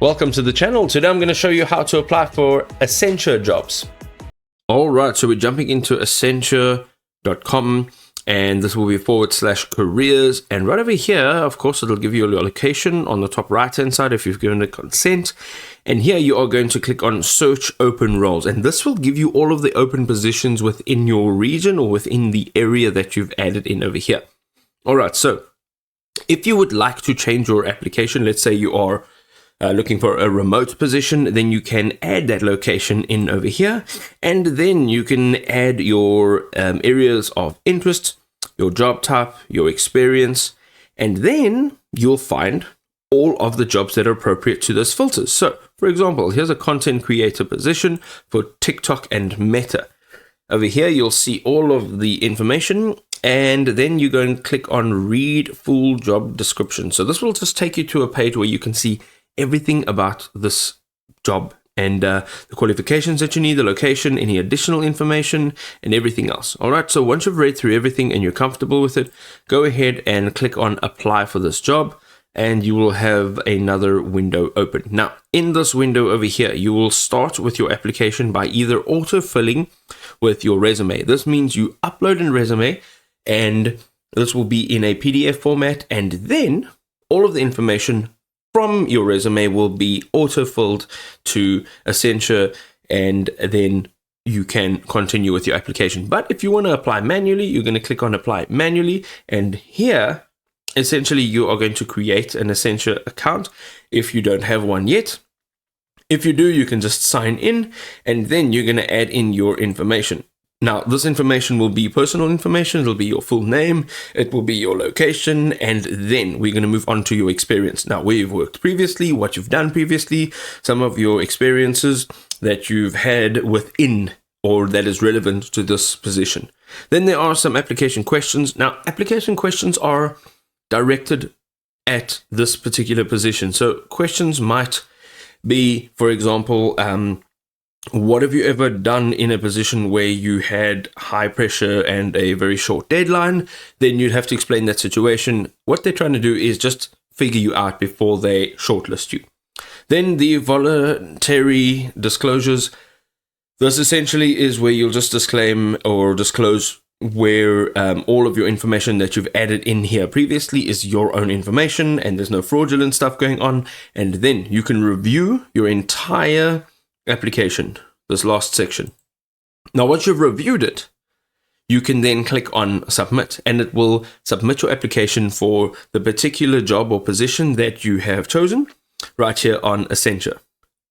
Welcome to the channel. Today I'm going to show you how to apply for Accenture jobs. Alright, so we're jumping into Accenture.com and this will be /careers, and right over here, of course, it'll give you your location on the top right hand side if you've given it consent, and here you are going to click on search open roles, and this will give you all of the open positions within your region or within the area that you've added in over here. Alright, so if you would like to change your application, let's say you are looking for a remote position, then you can add that location in over here, and then you can add your areas of interest, your job type, your experience, and then you'll find all of the jobs that are appropriate to those filters. So, for example, here's a content creator position for TikTok and Meta. Over here, you'll see all of the information, and then you go and click on read full job description. So this will just take you to a page where you can see everything about this job and the qualifications that you need, the location, any additional information, and everything else. All right, so once you've read through everything and you're comfortable with it, go ahead and click on apply for this job, and you will have another window open. Now, in this window over here, you will start with your application by either auto-filling with your resume. This means you upload a resume, and this will be in a PDF format, and then all of the information from your resume will be auto-filled to Accenture, and then you can continue with your application. But if you want to apply manually, you're going to click on apply manually, and here essentially you are going to create an Accenture account if you don't have one yet. If you do, you can just sign in, and then you're going to add in your information. Now, this information will be personal information. It'll be your full name, it will be your location, and then we're going to move on to your experience. Now, where you've worked previously, what you've done previously, some of your experiences that you've had within or that is relevant to this position. Then there are some application questions. Now, application questions are directed at this particular position. So questions might be, for example, what have you ever done in a position where you had high pressure and a very short deadline? Then you'd have to explain that situation. What they're trying to do is just figure you out before they shortlist you. Then the voluntary disclosures. This essentially is where you'll just disclaim or disclose where all of your information that you've added in here previously is your own information and there's no fraudulent stuff going on. And then you can review your entire application, this last section. Now, once you've reviewed it, you can then click on submit, and it will submit your application for the particular job or position that you have chosen right here on Accenture.